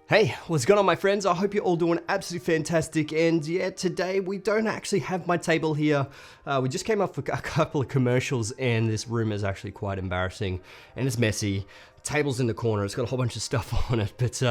Hey, what's going on my friends? I hope you're all doing absolutely fantastic, and yeah, today we don't actually have my table here. We just came up with a couple of commercials and this room is actually quite embarrassing and it's messy. Table's in the corner, it's got a whole bunch of stuff on it, but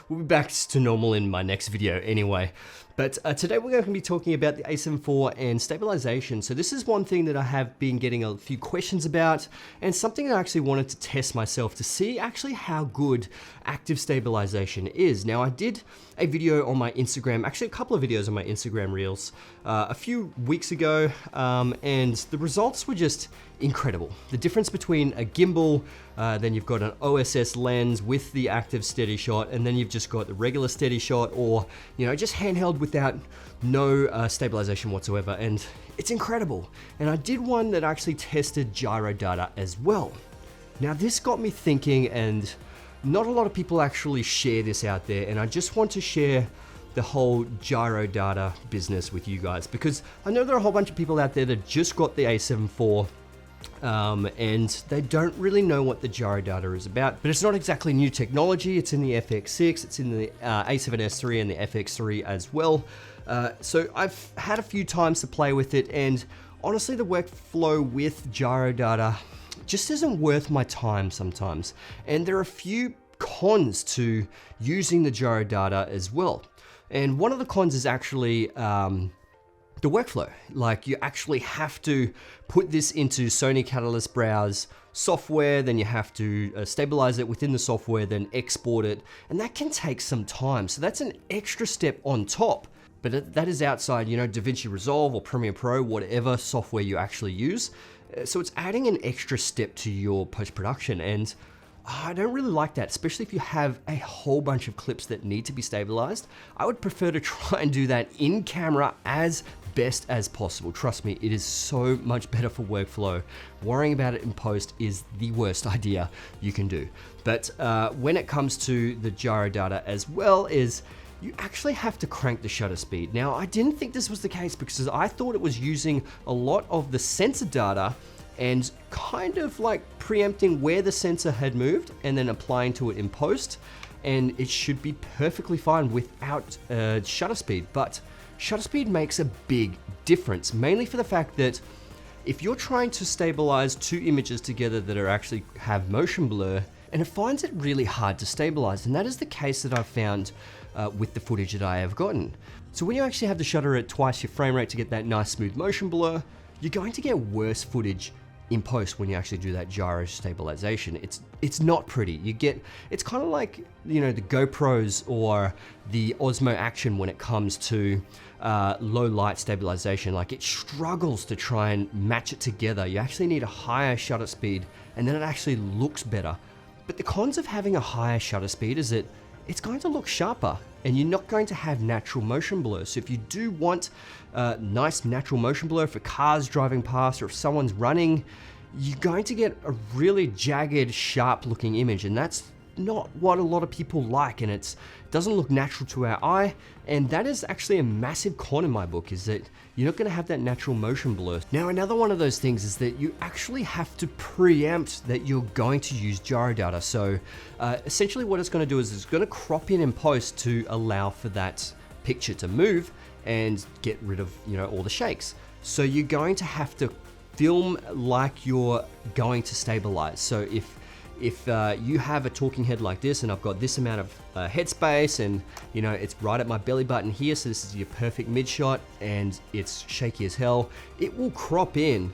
we'll be back to normal in my next video anyway. But today we're going to be talking about the A7IV and stabilization. So this is one thing that I have been getting a few questions about, and something I actually wanted to test myself to see actually how good active stabilization is. Now I did a video on my Instagram, actually a couple of videos on my Instagram Reels a few weeks ago, and the results were just incredible. The difference between a gimbal, then you've got an OSS lens with the active steady shot, and then you've just got the regular steady shot, or just handheld without no stabilization whatsoever, and it's incredible. And I did one that actually tested gyro data as well. Now this got me thinking, and not a lot of people actually share this out there, and I just want to share the whole gyro data business with you guys, because I know there are a whole bunch of people out there that just got the A7IV and they don't really know what the gyro data is about. But it's not exactly new technology. It's in the FX6, it's in the A7S III and the FX3 as well. So I've had a few times to play with it, and honestly the workflow with gyro data just isn't worth my time sometimes. And there are a few cons to using the gyro data as well. And one of the cons is actually the workflow. Like, you actually have to put this into Sony Catalyst Browse software, then you have to stabilize it within the software, then export it, and that can take some time. So that's an extra step on top, but that is outside, DaVinci Resolve or Premiere Pro, whatever software you actually use. So it's adding an extra step to your post-production, and I don't really like that, especially if you have a whole bunch of clips that need to be stabilized. I would prefer to try and do that in camera as best as possible. Trust me, it is so much better for workflow. Worrying about it in post is the worst idea you can do. But when it comes to the gyro data as well, is you actually have to crank the shutter speed. Now, I didn't think this was the case because I thought it was using a lot of the sensor data and kind of like preempting where the sensor had moved and then applying to it in post, and it should be perfectly fine without shutter speed. But shutter speed makes a big difference, mainly for the fact that if you're trying to stabilize two images together that are actually have motion blur, and it finds it really hard to stabilize, and that is the case that I've found with the footage that I have gotten. So when you actually have the shutter at twice your frame rate to get that nice smooth motion blur, you're going to get worse footage in post when you actually do that gyro stabilization. It's not pretty. It's kind of like, the GoPros or the Osmo Action when it comes to low light stabilization. Like, it struggles to try and match it together. You actually need a higher shutter speed, and then it actually looks better. But the cons of having a higher shutter speed is that it's going to look sharper, and you're not going to have natural motion blur. So if you do want nice natural motion blur for cars driving past or if someone's running, you're going to get a really jagged, sharp looking image, and that's not what a lot of people like, and it doesn't look natural to our eye. And that is actually a massive con in my book, is that you're not going to have that natural motion blur. Now, another one of those things is that you actually have to preempt that you're going to use gyro data. So essentially what it's going to do is it's going to crop in post to allow for that picture to move and get rid of all the shakes. So you're going to have to film like you're going to stabilize. So if you have a talking head like this, and I've got this amount of headspace, and it's right at my belly button here, so this is your perfect mid shot, and it's shaky as hell, it will crop in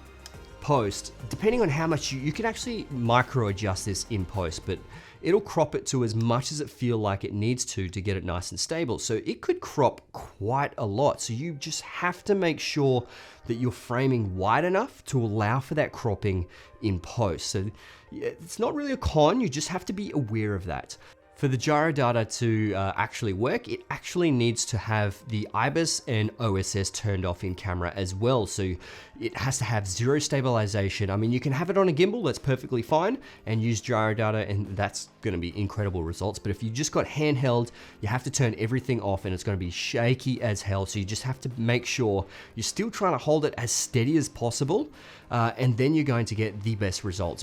post. Depending on how much you can actually micro adjust this in post, but it'll crop it to as much as it feel like it needs to get it nice and stable. So it could crop quite a lot. So you just have to make sure that you're framing wide enough to allow for that cropping in post. So it's not really a con, you just have to be aware of that. For the gyro data to actually work, it actually needs to have the IBIS and OSS turned off in camera as well. So it has to have zero stabilization. I mean, you can have it on a gimbal, that's perfectly fine, and use gyro data, and that's gonna be incredible results. But if you just got handheld, you have to turn everything off, and it's gonna be shaky as hell. So you just have to make sure you're still trying to hold it as steady as possible, and then you're going to get the best results.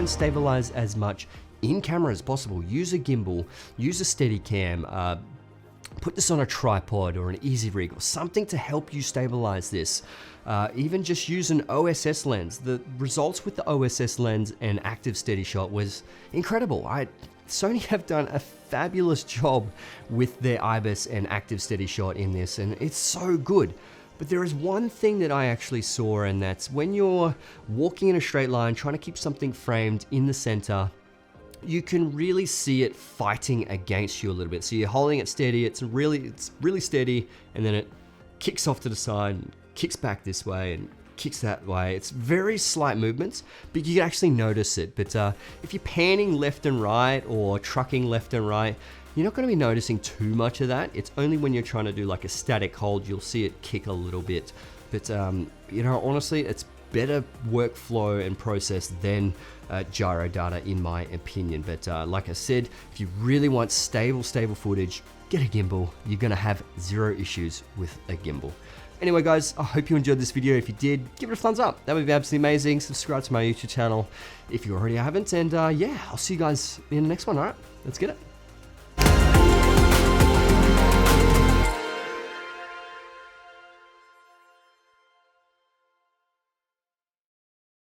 and stabilize as much in camera as possible. Use a gimbal, use a Steadicam, put this on a tripod or an easy rig or something to help you stabilize this. Even just use an OSS lens. The results with the OSS lens and active steady shot was incredible. Sony have done a fabulous job with their IBIS and active steady shot in this, and it's so good. But there is one thing that I actually saw, and that's when you're walking in a straight line, trying to keep something framed in the center, you can really see it fighting against you a little bit. So you're holding it steady, it's really steady, and then it kicks off to the side, and kicks back this way, and kicks that way. It's very slight movements, but you can actually notice it. But if you're panning left and right or trucking left and right, you're not going to be noticing too much of that. It's only when you're trying to do like a static hold, you'll see it kick a little bit. But you know, honestly, it's better workflow and process than gyro data in my opinion. But like I said, if you really want stable footage, get a gimbal. You're gonna have zero issues with a gimbal. Anyway guys, I hope you enjoyed this video. If you did, give it a thumbs up. That would be absolutely amazing. Subscribe to my YouTube channel if you already haven't. And yeah, I'll see you guys in the next one. All right, let's get it.